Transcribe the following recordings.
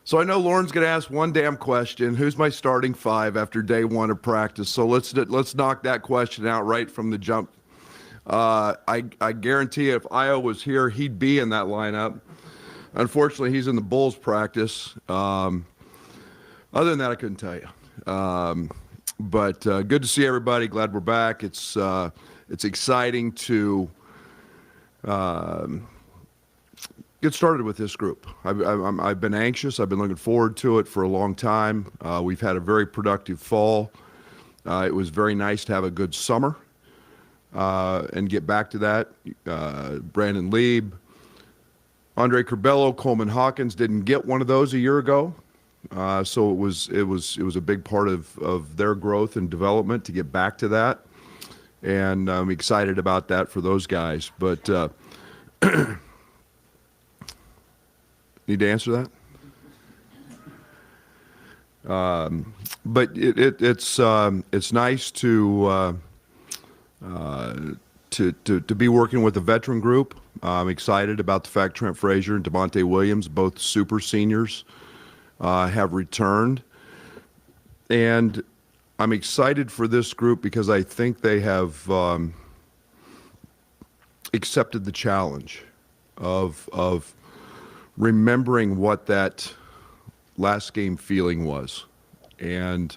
So I know Lauren's going to ask one damn question. Who's my starting five after day one of practice? So let's knock that question out right from the jump. I guarantee if Io was here, he'd be in that lineup. Unfortunately, he's in the Bulls practice. Other than that, I couldn't tell you. But good to see everybody. Glad we're back. It's exciting to get started with this group. I've been anxious. I've been looking forward to it for a long time. We've had a very productive fall. It was very nice to have a good summer and get back to that. Brandon Lieb, Andre Curbelo, Coleman Hawkins didn't get one of those a year ago. So it was a big part of their growth and development to get back to that. And I'm excited about that for those guys. But need to answer that? But it's nice to be working with a veteran group. I'm excited about the fact Trent Frazier and Devontae Williams, both super seniors, have returned. And I'm excited for this group because I think they have accepted the challenge of remembering what that last game feeling was, and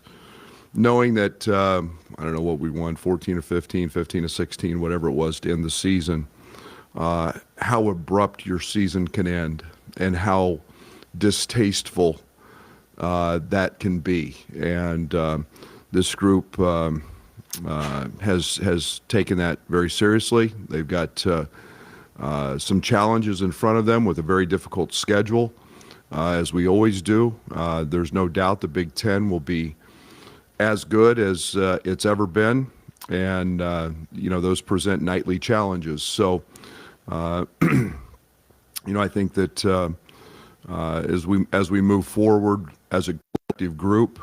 knowing that I don't know what we won, 14 or 15, 15 or 16, whatever it was to end the season, how abrupt your season can end and how distasteful that can be. And this group has taken that very seriously. They've got some challenges in front of them with a very difficult schedule, as we always do. There's no doubt the Big Ten will be as good as it's ever been, and those present nightly challenges. So, I think that as we move forward as a collective group,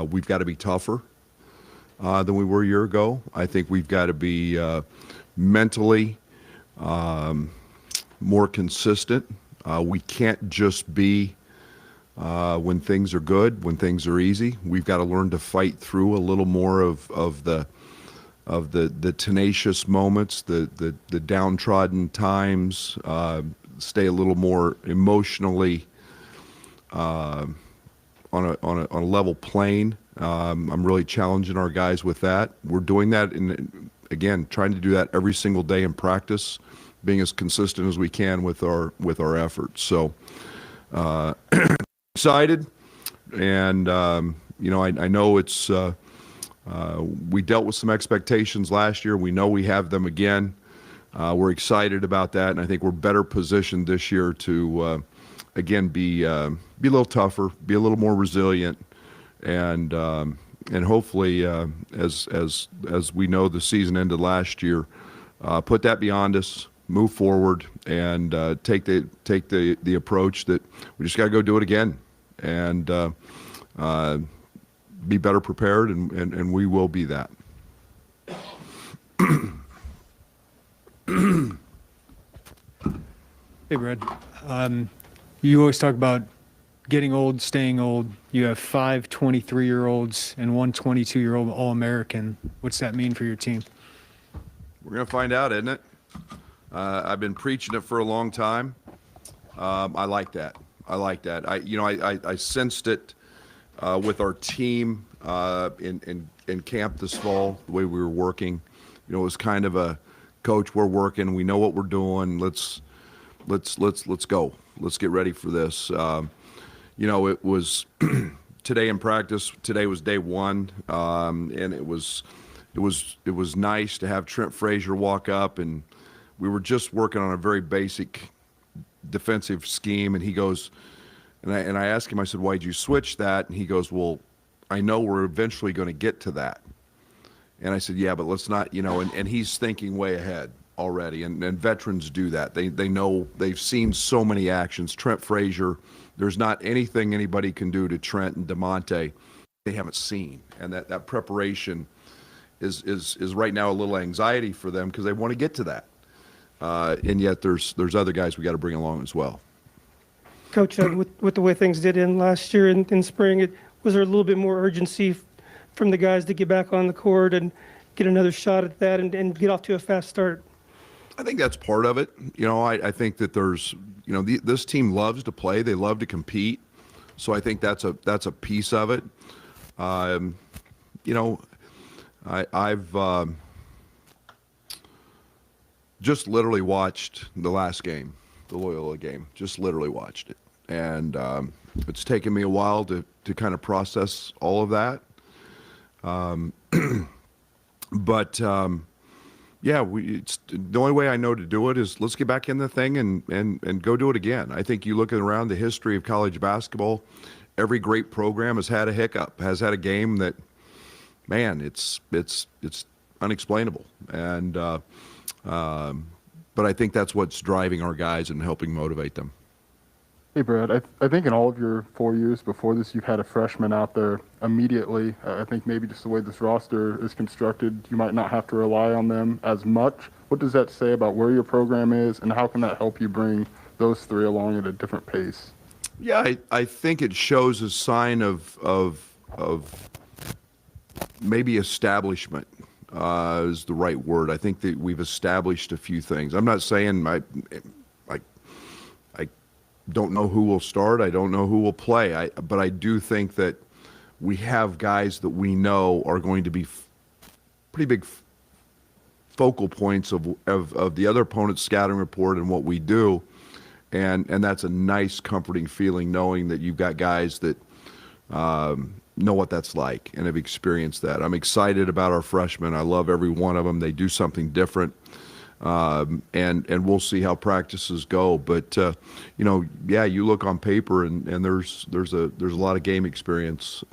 we've got to be tougher than we were a year ago. I think we've got to be mentally more consistent. We can't just be when things are good, when things are easy. We've got to learn to fight through a little more of the tenacious moments, the downtrodden times. Stay a little more emotionally on a level plane. I'm really challenging our guys with that. We're doing that, again, trying to do that every single day in practice, being as consistent as we can with our efforts. So excited, and I know it's we dealt with some expectations last year. We know we have them again. We're excited about that, and I think we're better positioned this year to again be a little tougher, be a little more resilient, and hopefully as we know the season ended last year, put that behind us, move forward, and take the approach that we just got to go do it again, and be better prepared, and we will be that. Hey, Brad. You always talk about getting old, staying old. You have 5 23-year-olds and one 22-year-old All-American. What's that mean for your team? We're going to find out, isn't it? I've been preaching it for a long time. I like that. I sensed it with our team in camp this fall, the way we were working. It was kind of a, coach, we're working. We know what we're doing. Let's go. Let's get ready for this. It was today in practice. Today was day one, and it was nice to have Trent Frazier walk up, and we were just working on a very basic defensive scheme, and he goes, and I asked him, I said, why'd you switch that? And he goes, well, I know we're eventually going to get to that. And I said, yeah, but let's not, and he's thinking way ahead already. And veterans do that. They know, they've seen so many actions. Trent Frazier, there's not anything anybody can do to Trent and DeMonte they haven't seen. And that preparation is right now a little anxiety for them because they want to get to that. And yet there's other guys we got to bring along as well. Coach, with the way things did in last year in spring, was there a little bit more urgency from the guys to get back on the court and get another shot at that and get off to a fast start? I think that's part of it. I think that there's, this team loves to play. They love to compete. So I think that's a piece of it. I've just literally watched the last game, the Loyola game. Just literally watched it, and it's taken me a while to kind of process all of that. But yeah, it's the only way I know to do it is let's get back in the thing and go do it again. I think you look around the history of college basketball, every great program has had a hiccup, has had a game that, man, it's unexplainable. And but I think that's what's driving our guys and helping motivate them. Hey, Brad, I think in all of your 4 years before this, you've had a freshman out there immediately. I think maybe just the way this roster is constructed, you might not have to rely on them as much. What does that say about where your program is, and how can that help you bring those three along at a different pace? Yeah, I think it shows a sign of maybe establishment is the right word. I think that we've established a few things. I'm not saying I don't know who will start. I don't know who will play. But I do think that we have guys that we know are going to be pretty big focal points of the other opponent's scouting report and what we do. And that's a nice, comforting feeling knowing that you've got guys that know what that's like and have experienced that. I'm excited about our freshmen. I love every one of them. They do something different. And we'll see how practices go. But yeah, you look on paper and there's a lot of game experience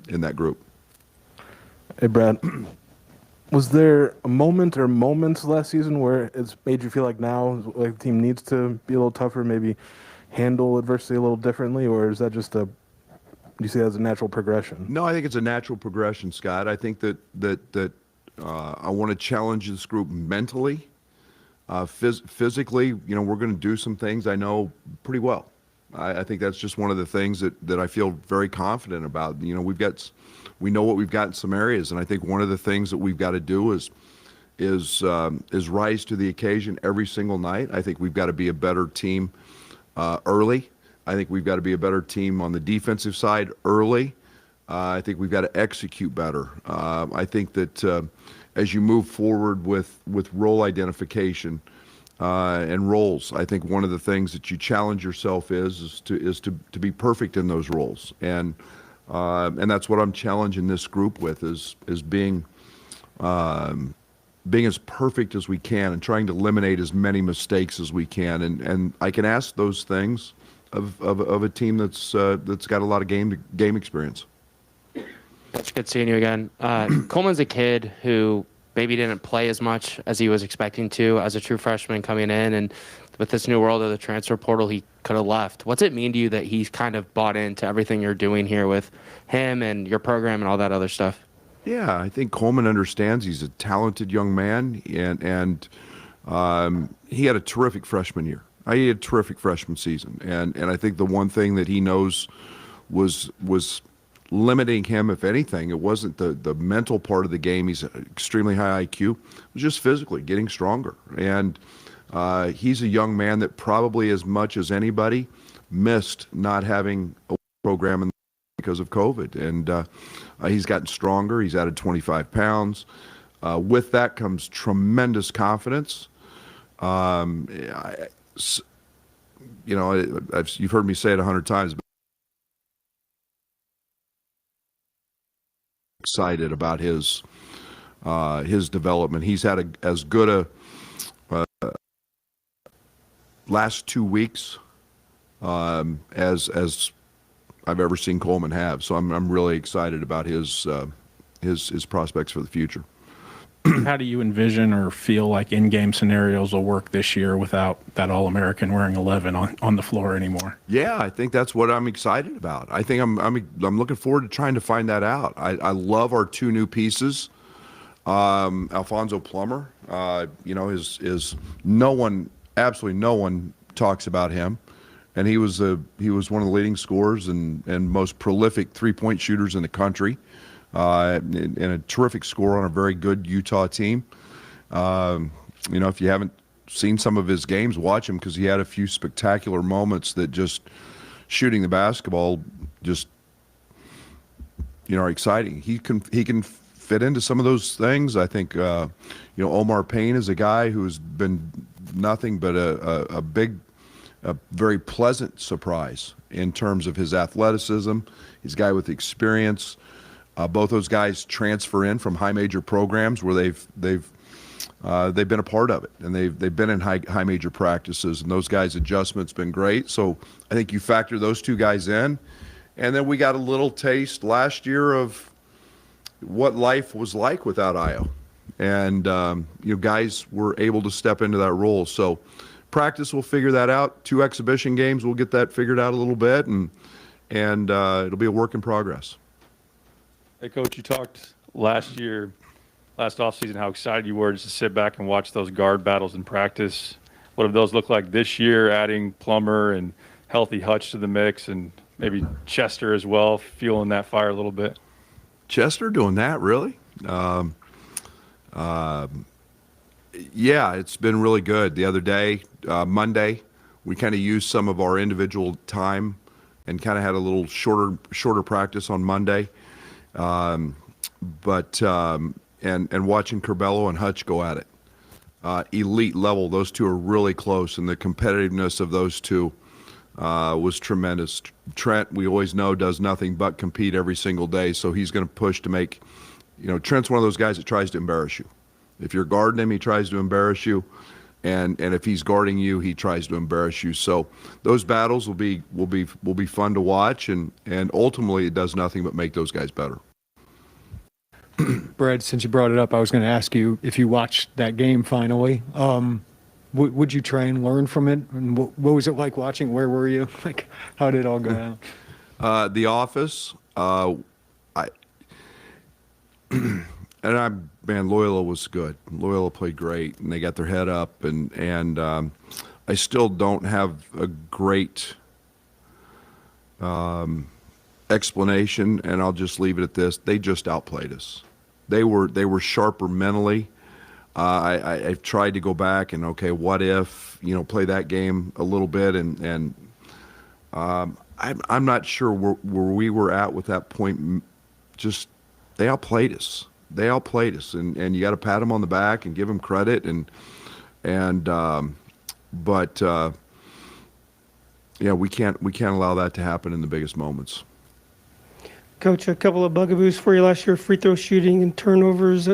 in that group. Hey, Brad, was there a moment or moments last season where it's made you feel like now like the team needs to be a little tougher, maybe handle adversity a little differently, or is that just do you see that as a natural progression? No, I think it's a natural progression, Scott. I think that I want to challenge this group mentally. Physically, we're going to do some things I know pretty well. I think that's just one of the things that I feel very confident about. We know what we've got in some areas, and I think one of the things that we've got to do is rise to the occasion every single night. I think we've got to be a better team early. I think we've got to be a better team on the defensive side early. I think we've got to execute better. I think that as you move forward with role identification and roles, I think one of the things that you challenge yourself is to be perfect in those roles, and that's what I'm challenging this group with is being as perfect as we can and trying to eliminate as many mistakes as we can, and I can ask those things of a team that's got a lot of game experience. It's good seeing you again. Coleman's a kid who maybe didn't play as much as he was expecting to as a true freshman coming in, and with this new world of the transfer portal, he could have left. What's it mean to you that he's kind of bought into everything you're doing here with him and your program and all that other stuff? Yeah, I think Coleman understands. He's a talented young man, and he had a terrific freshman year. He had a terrific freshman season, and I think the one thing that he knows was limiting him, if anything, it wasn't the mental part of the game. He's an extremely high IQ. It was just physically getting stronger. And he's a young man that probably as much as anybody missed not having a program because of COVID. And he's gotten stronger. He's added 25 pounds. With that comes tremendous confidence. You've heard me say it 100 times. Excited about his development. He's had as good a last 2 weeks as I've ever seen Coleman have. So I'm really excited about his prospects for the future. How do you envision or feel like in-game scenarios will work this year without that All-American wearing 11 on the floor anymore? Yeah, I think that's what I'm excited about. I think I'm looking forward to trying to find that out. I love our two new pieces. Alfonso Plummer, is absolutely no one talks about him, and he was one of the leading scorers and most prolific 3-point shooters in the country, and a terrific scorer on a very good Utah team. If you haven't seen some of his games, watch him, because he had a few spectacular moments that just shooting the basketball just are exciting. He can fit into some of those things. I think Omar Payne is a guy who's been nothing but a very pleasant surprise in terms of his athleticism. He's a guy with experience. Both those guys transfer in from high major programs where they've been a part of it, and they've been in high major practices, and those guys' adjustment's been great. So I think you factor those two guys in, and then we got a little taste last year of what life was like without Io, and guys were able to step into that role. So practice will figure that out. 2 exhibition games, we'll get that figured out a little bit, and it'll be a work in progress. Hey, Coach, you talked last offseason, how excited you were just to sit back and watch those guard battles in practice. What have those looked like this year, adding Plummer and healthy Hutch to the mix, and maybe Chester as well, fueling that fire a little bit? Chester doing that, really? Yeah, it's been really good. The other day, Monday, we kind of used some of our individual time and kind of had a little shorter practice on Monday. And watching Curbelo and Hutch go at it, elite level. Those two are really close, and the competitiveness of those two was tremendous. Trent, we always know, does nothing but compete every single day, so he's going to push to make. Trent's one of those guys that tries to embarrass you. If you're guarding him, he tries to embarrass you, and if he's guarding you, he tries to embarrass you. So those battles will be fun to watch, and ultimately it does nothing but make those guys better. Brad, since you brought it up, I was going to ask you if you watched that game finally. Would you try and learn from it? And what was it like watching? Where were you? Like, how did it all go down? The Office. Loyola was good. Loyola played great, and they got their head up, and I still don't have a great explanation, and I'll just leave it at this: they just outplayed us. They were sharper mentally. I've tried to go back and, okay, what if, play that game a little bit, and I'm not sure where we were at with that point. Just they outplayed us. And you got to pat them on the back and give them credit, but we can't allow that to happen in the biggest moments. Coach, a couple of bugaboos for you last year: free throw shooting and turnovers.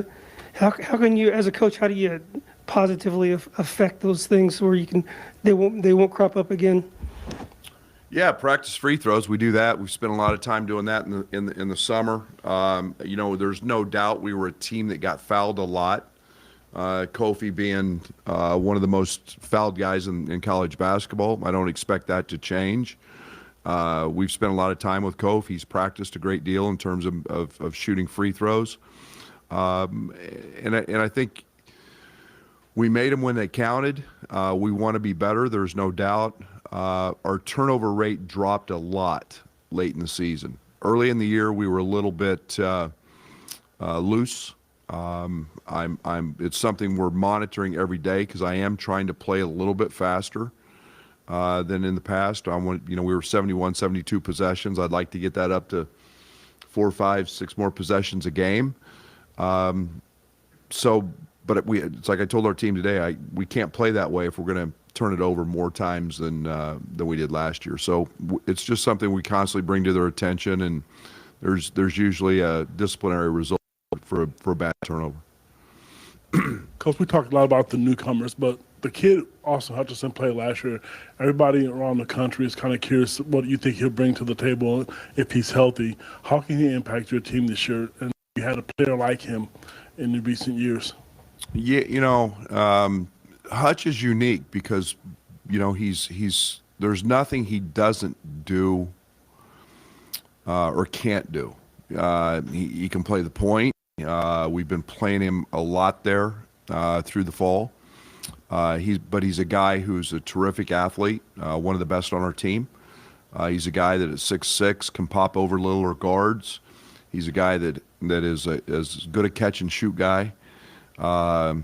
How can you, as a coach, how do you positively affect those things where they won't crop up again? Yeah, practice free throws. We do that. We've spent a lot of time doing that in the summer. There's no doubt we were a team that got fouled a lot. Kofi being one of the most fouled guys in college basketball. I don't expect that to change. We've spent a lot of time with Kofi. He's practiced a great deal in terms of shooting free throws. And I think we made them when they counted. We want to be better. There's no doubt. Our turnover rate dropped a lot late in the season. Early in the year, we were a little bit loose. It's something we're monitoring every day, because I am trying to play a little bit faster than in the past. We were 71, 72 possessions. I'd like to get that up to 4, 5, 6 more possessions a game. It's like I told our team today, we can't play that way if we're going to turn it over more times than we did last year. So it's just something we constantly bring to their attention, and there's usually a disciplinary result for a bad turnover. Coach, we talked a lot about the newcomers, but the kid, Austin Hutchinson, played last year. Everybody around the country is kind of curious what you think he'll bring to the table if he's healthy. How can he impact your team this year? And you had a player like him in the recent years. Yeah, Hutch is unique because, he's there's nothing he doesn't do or can't do. He can play the point. We've been playing him a lot there through the fall. He's a guy who's a terrific athlete, one of the best on our team. He's a guy that at 6'6" can pop over littler guards. He's a guy that is as good a catch and shoot guy. In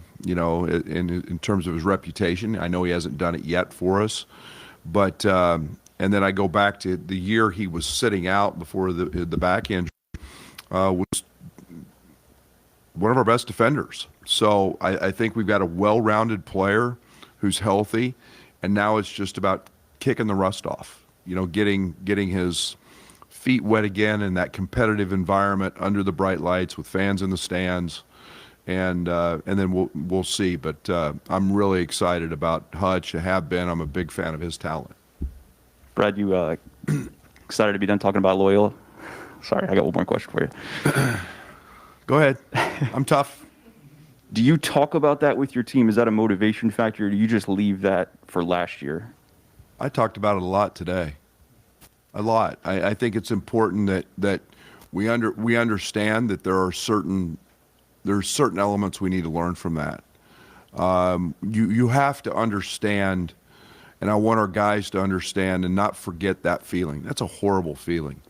terms of his reputation, I know he hasn't done it yet for us, but and then I go back to the year he was sitting out before the back injury, was one of our best defenders. So I think we've got a well-rounded player who's healthy, and now it's just about kicking the rust off. Getting his feet wet again in that competitive environment under the bright lights with fans in the stands, and then we'll see. But I'm really excited about Hutch. I have been. I'm a big fan of his talent. Brad, you excited to be done talking about Loyola? Sorry, I got one more question for you. Go ahead. I'm tough. Do you talk about that with your team? Is that a motivation factor, or do you just leave that for last year? I talked about it a lot today. A lot. I think it's important that we understand that there are certain elements we need to learn from that. You have to understand, and I want our guys to understand and not forget that feeling. That's a horrible feeling,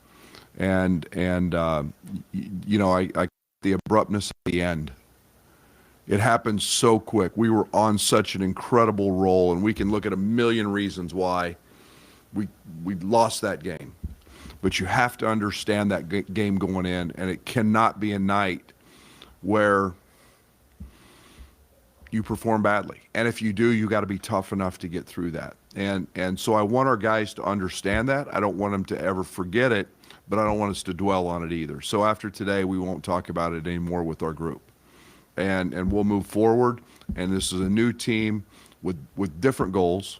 and I the abruptness at the end. It happened so quick. We were on such an incredible roll, and we can look at a million reasons why we lost that game. But you have to understand that game going in, and it cannot be a night where you perform badly. And if you do, you got to be tough enough to get through that. And so I want our guys to understand that. I don't want them to ever forget it, but I don't want us to dwell on it either. So after today, we won't talk about it anymore with our group. And we'll move forward. And this is a new team with different goals,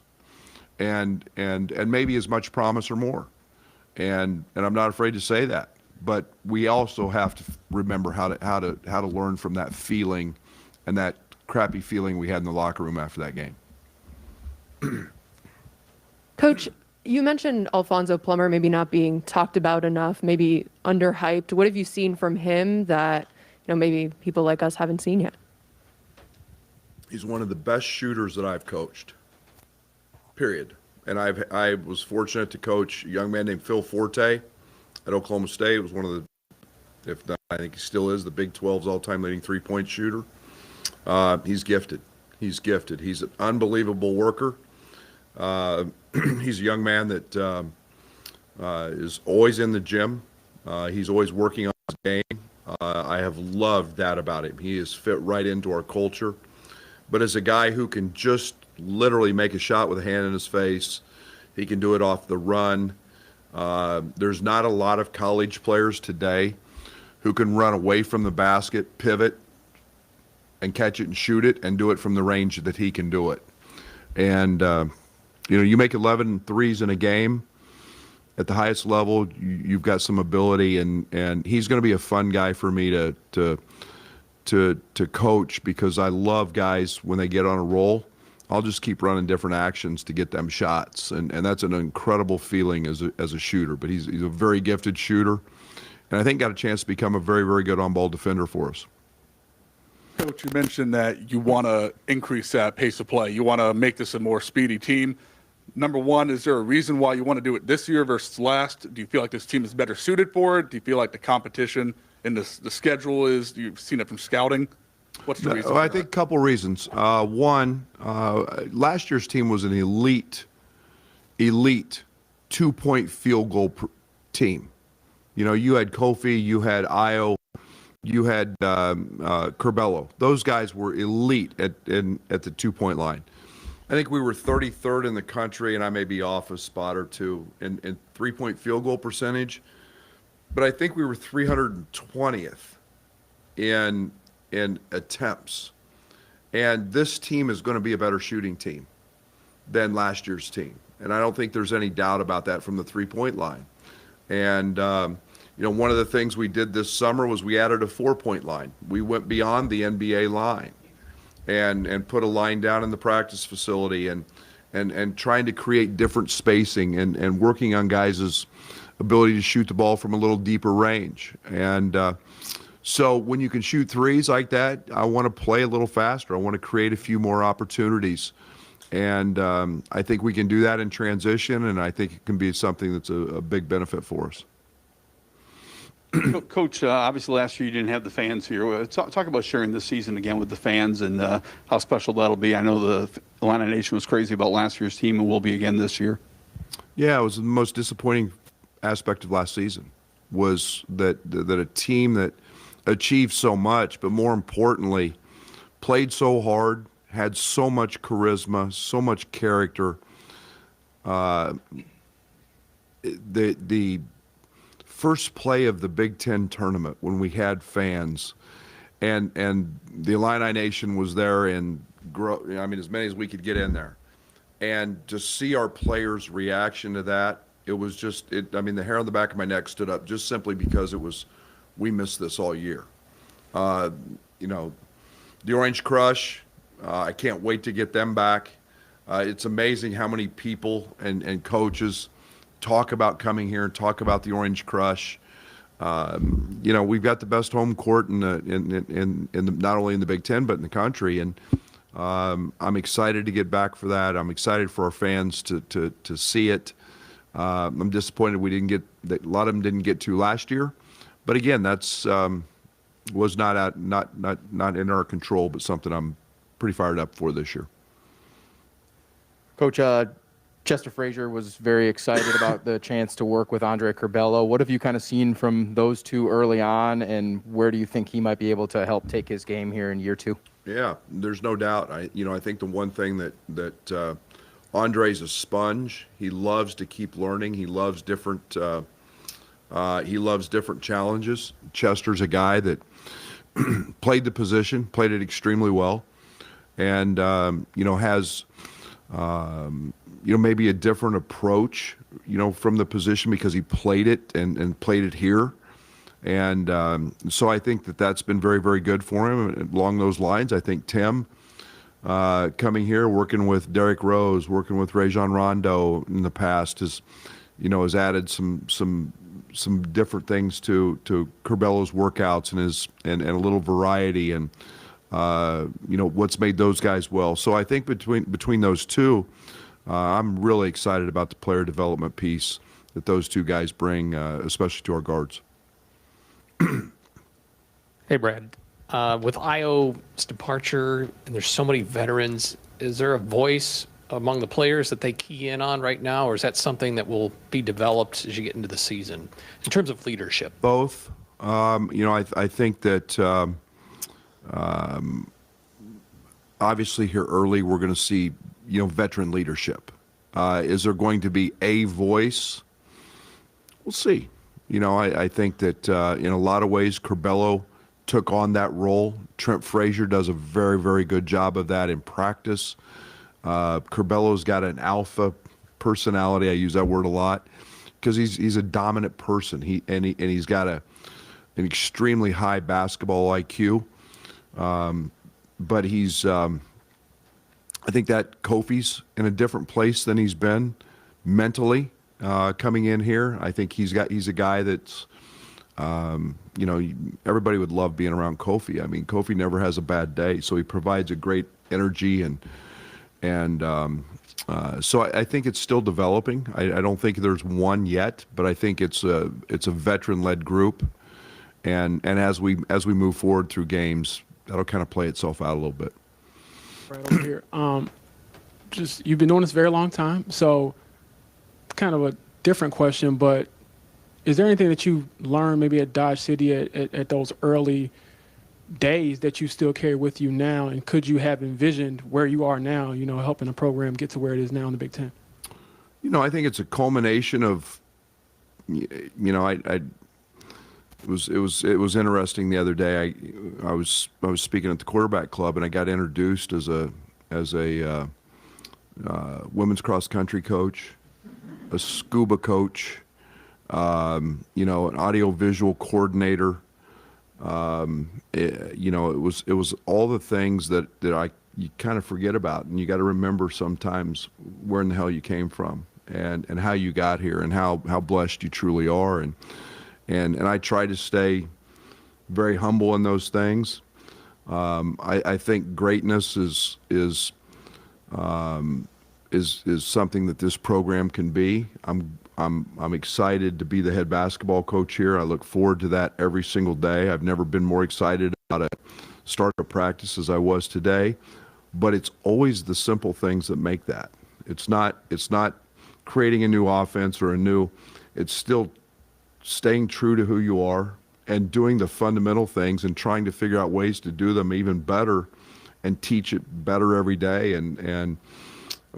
and maybe as much promise or more. And I'm not afraid to say that. But we also have to remember how to learn from that feeling and that crappy feeling we had in the locker room after that game. Coach, you mentioned Alfonzo Plummer maybe not being talked about enough, maybe underhyped. What have you seen from him that maybe people like us haven't seen yet? He's one of the best shooters that I've coached, period. And I was fortunate to coach a young man named Phil Forte at Oklahoma State. It was one of the, if not, I think he still is, the Big 12's all-time leading three-point shooter. He's gifted. He's gifted. He's an unbelievable worker. He's a young man that is always in the gym. He's always working on his game. I have loved that about him. He has fit right into our culture. But as a guy who can just literally make a shot with a hand in his face, he can do it off the run. There's not a lot of college players today who can run away from the basket, pivot, and catch it and shoot it and do it from the range that he can do it. And, you make 11 threes in a game at the highest level, you've got some ability, and he's going to be a fun guy for me to coach, because I love guys when they get on a roll. I'll just keep running different actions to get them shots, and that's an incredible feeling as a shooter. But he's a very gifted shooter, and I think got a chance to become a very, very good on-ball defender for us. Coach, you mentioned that you want to increase that pace of play. You want to make this a more speedy team. Number one, is there a reason why you want to do it this year versus last? Do you feel like this team is better suited for it? Do you feel like the competition and the schedule is, you've seen it from scouting? What's the reason? I think a couple reasons. One, last year's team was an elite 2-point field goal team. You had Kofi, you had Io, you had Curbelo. Those guys were elite at the 2-point line. I think we were 33rd in the country, and I may be off a spot or two in 3-point field goal percentage, but I think we were 320th in attempts. And this team is going to be a better shooting team than last year's team, and I don't think there's any doubt about that from the 3-point line. And one of the things we did this summer was we added a 4-point line. We went beyond the NBA line and put a line down in the practice facility and trying to create different spacing and working on guys' ability to shoot the ball from a little deeper range. And So when you can shoot threes like that, I want to play a little faster. I want to create a few more opportunities. And I think we can do that in transition, and I think it can be something that's a big benefit for us. Coach, obviously last year you didn't have the fans here. Talk about sharing this season again with the fans and how special that'll be. I know the Illini Nation was crazy about last year's team and will be again this year. Yeah, it was the most disappointing aspect of last season was that a team that achieved so much, but more importantly, played so hard, had so much charisma, so much character. The first play of the Big Ten tournament when we had fans, and the Illini Nation was there, and as many as we could get in there, and to see our players' reaction to that, it was just the hair on the back of my neck stood up just simply because we missed this all year. The Orange Crush, I can't wait to get them back. It's amazing how many people and coaches talk about coming here and talk about the Orange Crush. We've got the best home court in not only in the Big Ten but in the country, and I'm excited to get back for that. I'm excited for our fans to see it. I'm disappointed we didn't get that. A lot of them didn't get to last year, but again, that's was not in our control, but something I'm pretty fired up for this year. Coach, Chester Frazier was very excited about the chance to work with Andre Curbelo. What have you kind of seen from those two early on, and where do you think he might be able to help take his game here in year two? Yeah, there's no doubt. I think the one thing that Andre's a sponge. He loves to keep learning. He loves different challenges. Chester's a guy that played the position, played it extremely well, and has maybe a different approach, from the position because he played it and played it here. And so I think that's been very, very good for him. And along those lines, I think Tim coming here, working with Derrick Rose, working with Rajon Rondo in the past has added some different things to Curbelo's workouts and a little variety and what's made those guys well. So I think between those two, I'm really excited about the player development piece that those two guys bring, especially to our guards. Hey, Brad. With Io's departure, and there's so many veterans, is there a voice among the players that they key in on right now, or is that something that will be developed as you get into the season in terms of leadership? Both. I think that obviously here early we're going to see veteran leadership. Is there going to be a voice? We'll see. I think that in a lot of ways Curbelo took on that role. Trent Frazier does a very, very good job of that in practice. Curbelo's got an alpha personality. I use that word a lot because he's a dominant person. He's got an extremely high basketball IQ. But he's I think that Kofi's in a different place than he's been mentally coming in here. I think he's a guy that's everybody would love being around Kofi. I mean, Kofi never has a bad day, so he provides a great energy and so I think it's still developing. I don't think there's one yet, but I think it's a veteran-led group, and as we move forward through games, that'll kind of play itself out a little bit. Right over here. You've been doing this a very long time, so kind of a different question, but is there anything that you learned maybe at Dodge City at those early days that you still carry with you now, and could you have envisioned where you are now, helping a program get to where it is now in the Big Ten? I think it's a culmination of, it was interesting the other day. I was speaking at the quarterback club, and I got introduced as a women's cross country coach, a scuba coach, an audio visual coordinator. It was all the things that you kind of forget about, and you got to remember sometimes where in the hell you came from and how you got here and how blessed you truly are, and I try to stay very humble in those things. I think greatness is something that this program can be. I'm excited to be the head basketball coach here. I look forward to that every single day. I've never been more excited about a start of practice as I was today. But it's always the simple things that make that. It's not creating a new offense or it's still staying true to who you are and doing the fundamental things and trying to figure out ways to do them even better and teach it better every day. And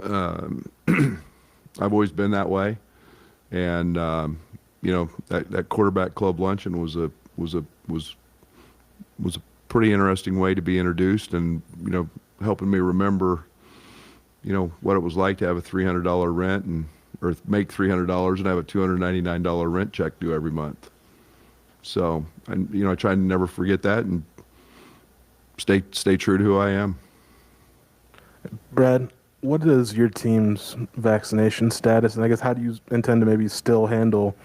I've always been that way. And that quarterback club luncheon was a pretty interesting way to be introduced, and helping me remember what it was like to have a $300 rent or make $300 and have a $299 rent check due every month. So, I try to never forget that and stay true to who I am. Brad, what is your team's vaccination status, and I guess how do you intend to maybe still handle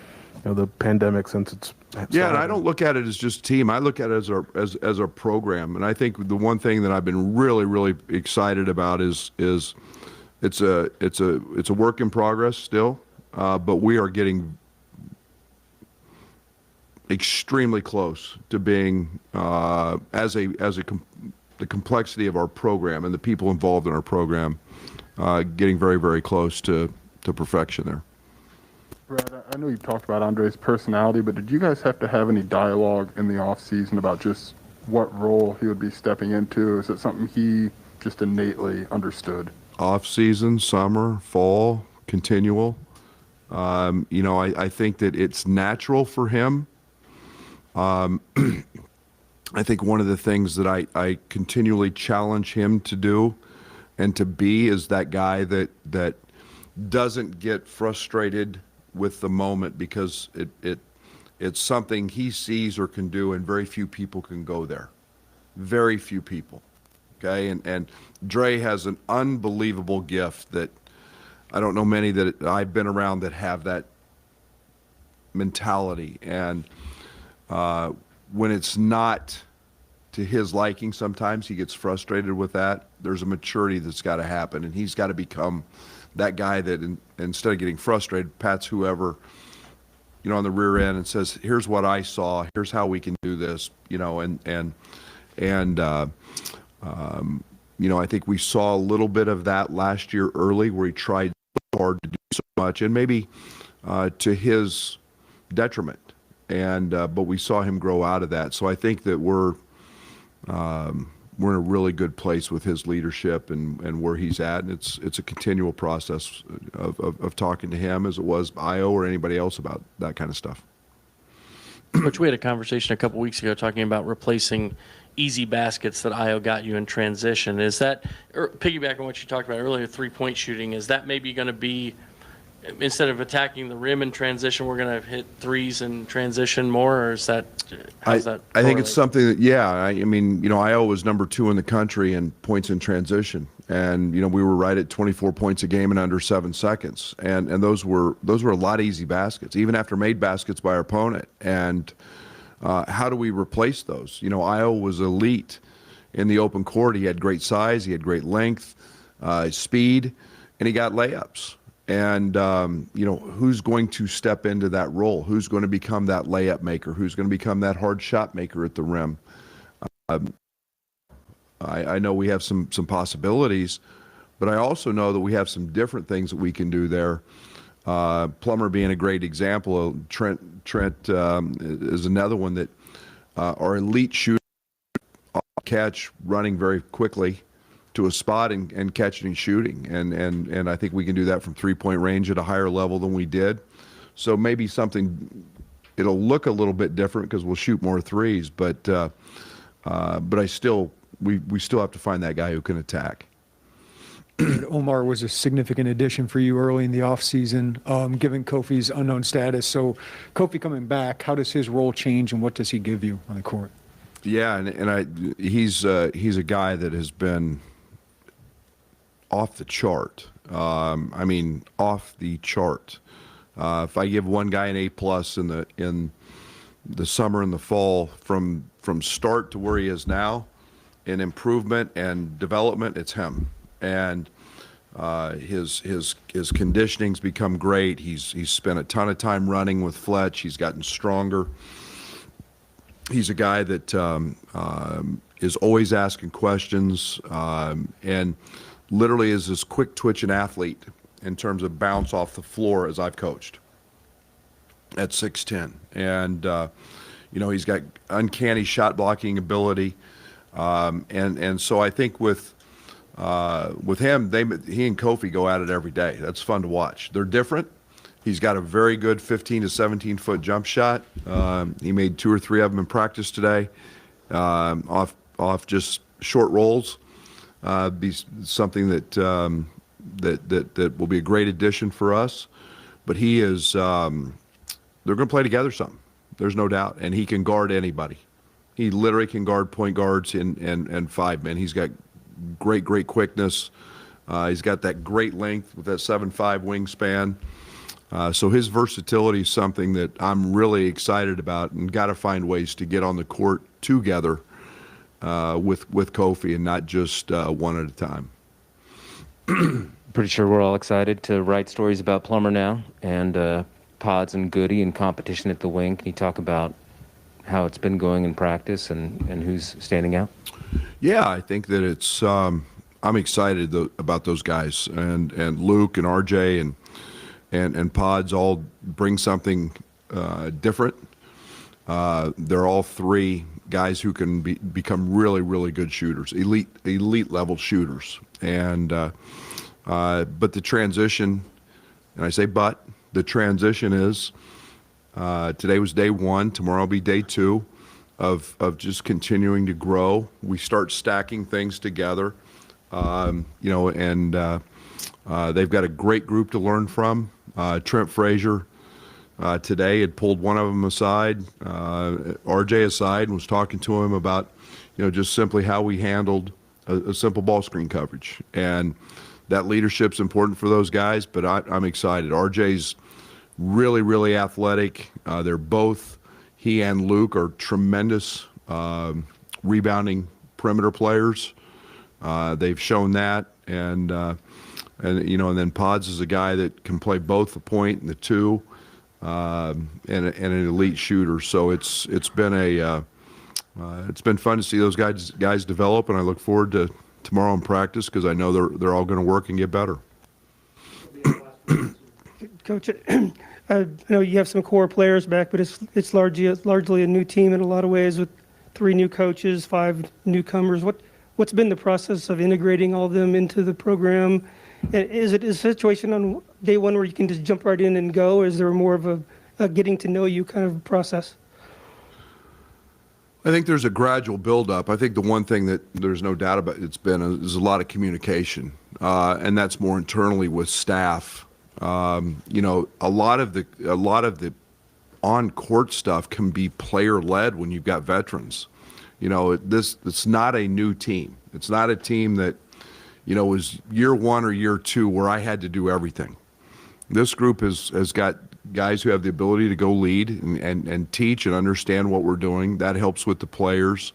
the pandemic since it's Yeah, and I don't look at it as just team. I look at it as a program. And I think the one thing that I've been really, really excited about is it's a work in progress still, but we are getting extremely close to being the complexity of our program and the people involved in our program getting very, very close to perfection there. Brad, I know you talked about Andre's personality, but did you guys have to have any dialogue in the off season about just what role he would be stepping into? Is it something he just innately understood? Off season, summer, fall, continual. I think that it's natural for him. I think one of the things that I continually challenge him to do and to be is that guy that doesn't get frustrated with the moment because it's something he sees or can do, and very few people can go there. Very few people. Okay, and Dre has an unbelievable gift that I don't know many that I've been around that have that mentality. And when it's not to his liking, sometimes he gets frustrated with that. There's a maturity that's got to happen, and he's got to become that guy that instead of getting frustrated, pats whoever on the rear end and says, "Here's what I saw. Here's how we can do this." I think we saw a little bit of that last year early, where he tried so hard to do so much, and maybe to his detriment. But we saw him grow out of that. So I think that we're in a really good place with his leadership and where he's at. And it's a continual process of talking to him, as it was Io or anybody else, about that kind of stuff. Coach, we had a conversation a couple weeks ago talking about replacing easy baskets that Io got you in transition. Is that, or piggyback on what you talked about earlier, 3-point shooting, is that maybe going to be, instead of attacking the rim in transition, we're going to hit threes in transition more, or is that, how's that I think correlate? it's something that, Io was number 2 in the country in points in transition. And, we were right at 24 points a game in under 7 seconds. And those were a lot of easy baskets, even after made baskets by our opponent. And how do we replace those? Io was elite in the open court. He had great size, he had great length, speed, and he got layups. And, who's going to step into that role? Who's going to become that layup maker? Who's going to become that hard shot maker at the rim? I know we have some possibilities, but I also know that we have some different things that we can do there. Plummer being a great example. Trent is another one that our elite shooter, catch, running very quickly to a spot and catching and shooting. And I think we can do that from 3-point range at a higher level than we did. So maybe it'll look a little bit different because we'll shoot more threes, but we still have to find that guy who can attack. Omar was a significant addition for you early in the offseason, given Kofi's unknown status. So Kofi coming back, how does his role change, and what does he give you on the court? Yeah, he's a guy that has been off the chart. Off the chart. If I give one guy an A+ in the summer and the fall from start to where he is now in improvement and development, it's him. And his conditioning's become great. He's spent a ton of time running with Fletch. He's gotten stronger. He's a guy that is always asking questions and literally is as quick twitching athlete in terms of bounce off the floor as I've coached at 6'10". And he's got uncanny shot blocking ability. And so I think with him, he and Kofi go at it every day. That's fun to watch. They're different. He's got a very good 15 to 17-foot jump shot. He made 2 or 3 of them in practice today, off just short rolls. Be something that will be a great addition for us. But he is. They're going to play together some. There's no doubt, and he can guard anybody. He literally can guard point guards and 5 men. He's got great quickness. He's got that great length with that 7'5" wingspan. So his versatility is something that I'm really excited about, and got to find ways to get on the court together with Kofi and not just one at a time. Pretty sure we're all excited to write stories about Plummer now, and Pods and Goody and competition at the wing. Can you talk about how it's been going in practice and who's standing out? Yeah, I think that it's I'm excited about those guys, and Luke and RJ and Pods all bring something different. They're all 3 guys who can become really good shooters, elite level shooters. And but the transition, and I say the transition is today was day 1, tomorrow will be day 2 of just continuing to grow. We start stacking things together, and they've got a great group to learn from. Trent Frazier today had pulled one of them aside, RJ aside, and was talking to him about, just simply how we handled a simple ball screen coverage. And that leadership's important for those guys, but I'm excited. RJ's really athletic. They're both, he and Luke are tremendous rebounding perimeter players. They've shown that, and then Pods is a guy that can play both the point and the 2, and an elite shooter. So it's been fun to see those guys develop, and I look forward to tomorrow in practice because I know they're all going to work and get better. Coach, I know you have some core players back, but it's largely a new team in a lot of ways with 3 new coaches, 5 newcomers. What's been the process of integrating all of them into the program? And is it a situation on day 1 where you can just jump right in and go, or is there more of a getting to know you kind of process? I think there's a gradual buildup. I think the one thing that there's no doubt about is a lot of communication, and that's more internally with staff. A lot of the on-court stuff can be player-led when you've got veterans. It's not a new team. It's not a team that, was year 1 or year 2 where I had to do everything. This group has got guys who have the ability to go lead and teach and understand what we're doing. That helps with the players.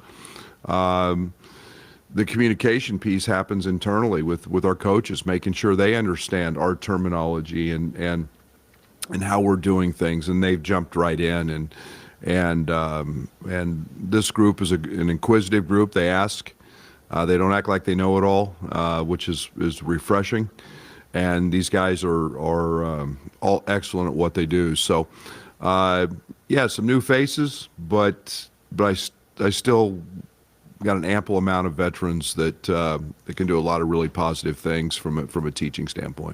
The communication piece happens internally with our coaches, making sure they understand our terminology and how we're doing things, and they've jumped right in. And this group is an inquisitive group. They ask. They don't act like they know it all, which is refreshing. And these guys are all excellent at what they do. So, some new faces, but I still got an ample amount of veterans that can do a lot of really positive things from a teaching standpoint.